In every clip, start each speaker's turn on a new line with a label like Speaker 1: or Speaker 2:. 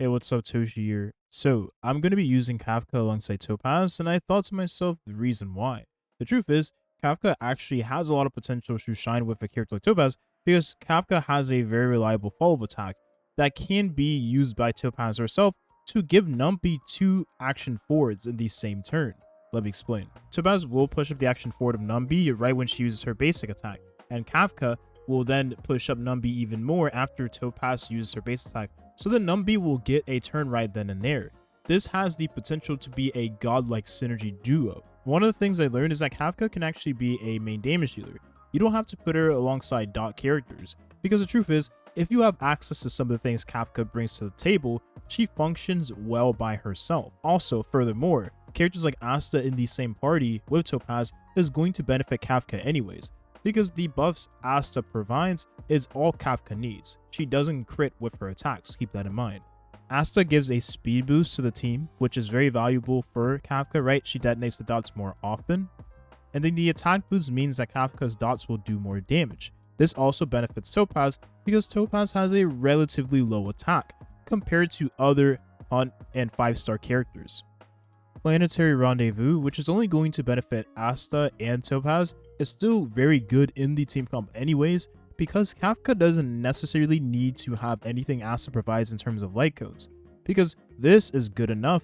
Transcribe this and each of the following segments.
Speaker 1: Hey, what's up, Toshi here? So, I'm going to be using Kafka alongside Topaz, and I thought to myself the reason why. The truth is, Kafka actually has a lot of potential to shine with a character like Topaz because Kafka has a very reliable follow-up attack that can be used by Topaz herself to give Numpy two action forwards in the same turn. Let me explain. Topaz will push up the action forward of Numby right when she uses her basic attack, and Kafka will then push up Numby even more after Topaz uses her base attack, so the Numby will get a turn right then and there. This has the potential to be a godlike synergy duo. One of the things I learned is that Kafka can actually be a main damage dealer. You don't have to put her alongside dot characters, because the truth is, if you have access to some of the things Kafka brings to the table, she functions well by herself. Also, furthermore, characters like Asta in the same party with Topaz is going to benefit Kafka anyways, because the buffs Asta provides is all Kafka needs. She doesn't crit with her attacks, keep that in mind. Asta gives a speed boost to the team, which is very valuable for Kafka, right? She detonates the dots more often. And then the attack boost means that Kafka's dots will do more damage. This also benefits Topaz because Topaz has a relatively low attack compared to other Hunt and 5-star characters. Planetary Rendezvous, which is only going to benefit Asta and Topaz, is still very good in the team comp anyways, because Kafka doesn't necessarily need to have anything Asta provides in terms of light codes, because this is good enough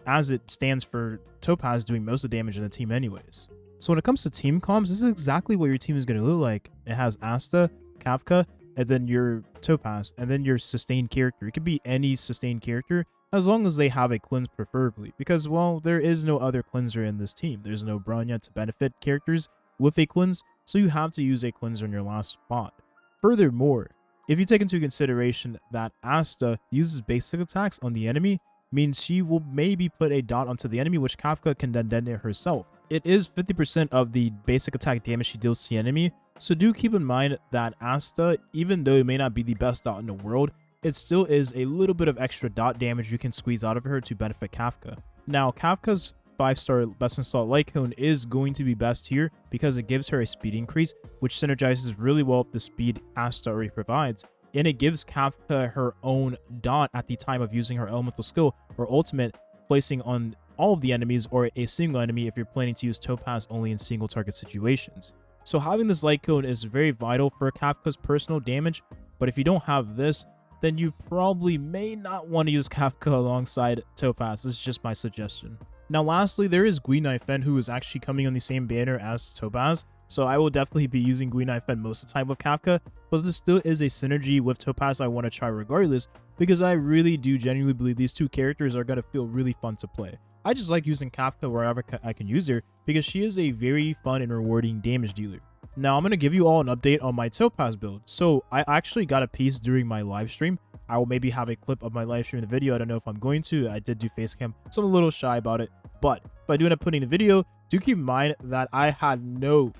Speaker 1: as it stands for Topaz doing most of the damage in the team anyways. So when it comes to team comps, this is exactly what your team is going to look like. It has Asta, Kafka, and then your Topaz, and then your sustained character. It could be any sustained character, as long as they have a cleanse preferably, because, well, there is no other cleanser in this team. There's no Bronya to benefit characters with a cleanse, so you have to use a cleanser in your last spot. Furthermore, if you take into consideration that Asta uses basic attacks on the enemy, means she will maybe put a dot onto the enemy, which Kafka can then detonate herself. It is 50% of the basic attack damage she deals to the enemy, so do keep in mind that Asta, even though it may not be the best dot in the world, it still is a little bit of extra dot damage you can squeeze out of her to benefit Kafka. Now, Kafka's 5-star best installed light cone is going to be best here because it gives her a speed increase, which synergizes really well with the speed Asta already provides, and it gives Kafka her own dot at the time of using her elemental skill or ultimate, placing on all of the enemies or a single enemy if you're planning to use Topaz only in single target situations. So having this light cone is very vital for Kafka's personal damage, but if you don't have this, then you probably may not want to use Kafka alongside Topaz. This is just my suggestion. Now lastly, there is Guinaifen, who is actually coming on the same banner as Topaz, so I will definitely be using Guinaifen most of the time with Kafka, but this still is a synergy with Topaz I want to try regardless, because I really do genuinely believe these two characters are going to feel really fun to play. I just like using Kafka wherever I can use her, because she is a very fun and rewarding damage dealer. Now I'm going to give you all an update on my Topaz build. So I actually got a piece during my live stream. I will maybe have a clip of my live stream in the video. I don't know if I'm going to. I did do face cam, so I'm a little shy about it. But if I do end up putting a video, do keep in mind that I had no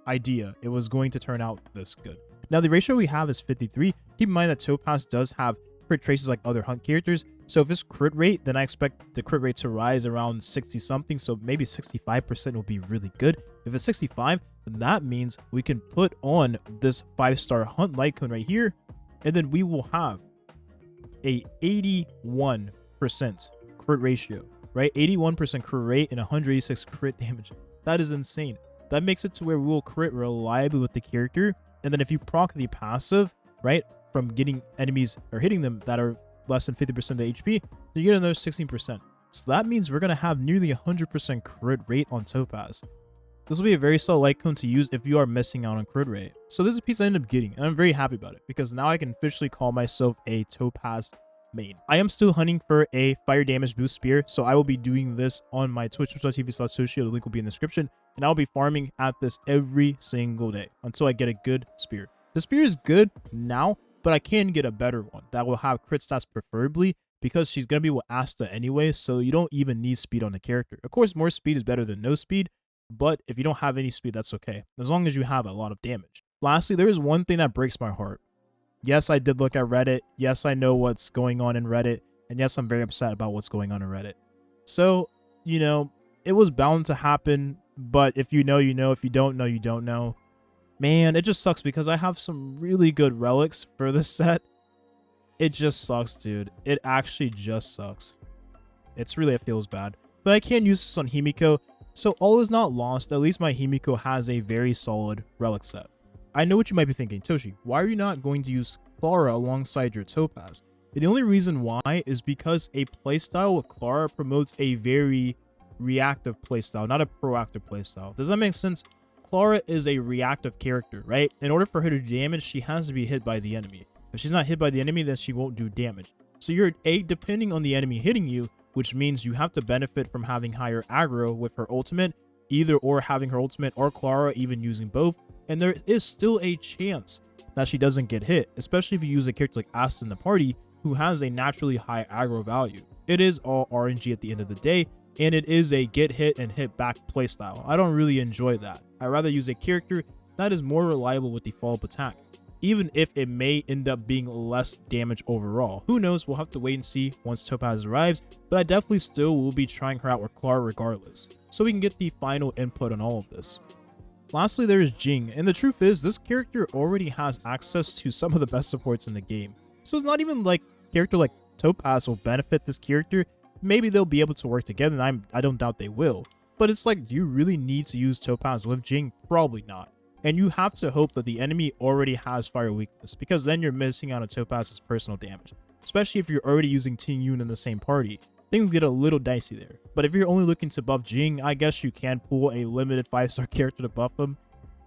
Speaker 1: idea it was going to turn out this good. Now the ratio we have is 53. Keep in mind that Topaz does have crit traces like other Hunt characters. So if it's crit rate, then I expect the crit rate to rise around 60 something. So maybe 65% will be really good. If it's 65, then that means we can put on this 5-star Hunt light cone right here, and then we will have a 81% crit ratio, right? 81% crit rate and 186 crit damage. That is insane. That makes it to where we will crit reliably with the character, and then if you proc the passive, right, from getting enemies or hitting them that are less than 50% of the HP, you get another 16%. So that means we're going to have nearly 100% crit rate on Topaz. This will be a very solid light cone to use if you are missing out on crit rate. So this is a piece I ended up getting, and I'm very happy about it, because now I can officially call myself a Topaz main. I am still hunting for a fire damage boost spear, so I will be doing this on my twitch.tv/Toshio. The link will be in the description, and I'll be farming at this every single day until I get a good spear. The spear is good now, but I can get a better one that will have crit stats preferably, because she's going to be with Asta anyway, so you don't even need speed on the character. Of course, more speed is better than no speed, but if you don't have any speed, that's okay, as long as you have a lot of damage. Lastly, there is one thing that breaks my heart. Yes, I did look at Reddit. Yes, I know what's going on in Reddit. And yes, I'm very upset about what's going on in Reddit. So, you know, it was bound to happen, but if you know, you know. If you don't know, you don't know. Man, it just sucks because I have some really good relics for this set. It just sucks, dude. It actually just sucks. It feels bad. But I can use this on Himiko, so all is not lost. At least my Himiko has a very solid relic set. I know what you might be thinking, Toshi, why are you not going to use Clara alongside your Topaz? And the only reason why is because a playstyle with Clara promotes a very reactive playstyle, not a proactive playstyle. Does that make sense? Clara is a reactive character, right? In order for her to do damage, she has to be hit by the enemy. If she's not hit by the enemy, then she won't do damage. So you're depending on the enemy hitting you, which means you have to benefit from having higher aggro with her ultimate, either or having her ultimate or Clara even using both. And there is still a chance that she doesn't get hit, especially if you use a character like Asta in the party who has a naturally high aggro value. It is all RNG at the end of the day, and it is a get hit and hit back playstyle. I don't really enjoy that. I'd rather use a character that is more reliable with the follow-up attack, even if it may end up being less damage overall. Who knows, we'll have to wait and see once Topaz arrives, but I definitely still will be trying her out with Clara regardless, so we can get the final input on all of this. Lastly, there is Jing, and the truth is, this character already has access to some of the best supports in the game. So it's not even like a character like Topaz will benefit this character. Maybe they'll be able to work together, and I don't doubt they will. But it's like, do you really need to use Topaz with Jing? Probably not. And you have to hope that the enemy already has fire weakness, because then you're missing out on Topaz's personal damage. Especially if you're already using Ting Yun in the same party. Things get a little dicey there. But if you're only looking to buff Jing, I guess you can pull a limited 5-star character to buff him.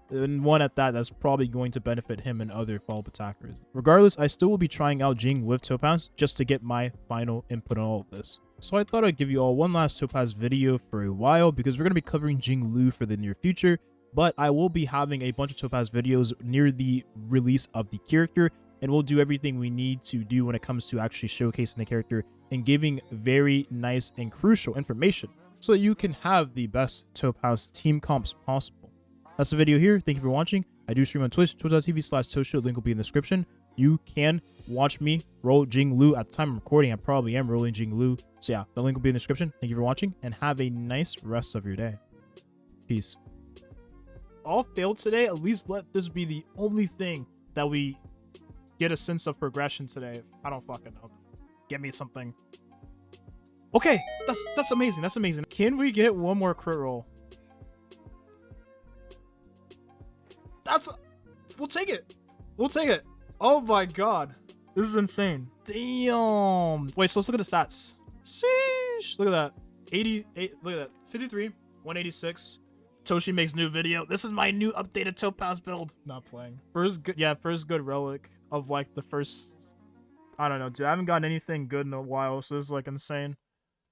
Speaker 1: And one at that, that's probably going to benefit him and other follow-up attackers. Regardless, I still will be trying out Jing with Topaz just to get my final input on all of this. So I thought I'd give you all one last Topaz video for a while, because we're going to be covering Jing Lu for the near future. But I will be having a bunch of Topaz videos near the release of the character, and we'll do everything we need to do when it comes to actually showcasing the character and giving very nice and crucial information so that you can have the best Topaz team comps possible. That's the video here. Thank you for watching. I do stream on Twitch, twitch.tv/Toshi. Link will be in the description. You can watch me roll Jing Lu. At the time of recording, I probably am rolling Jing Lu. So yeah, the link will be in the description. Thank you for watching, and have a nice rest of your day. Peace. All failed today. At least let this be the only thing that we get a sense of progression today. I don't fucking know. Get me something. Okay, that's amazing. That's amazing. Can we get one more crit roll? We'll take it. We'll take it. Oh my god, this is insane. Damn. Wait, so let's look at the stats. Sheesh. Look at that. 88. Look at that. 53. 186. Toshi makes new video. This is my new updated Topaz build. Not playing. First good relic of like the first. I don't know, dude. I haven't gotten anything good in a while, so this is like insane.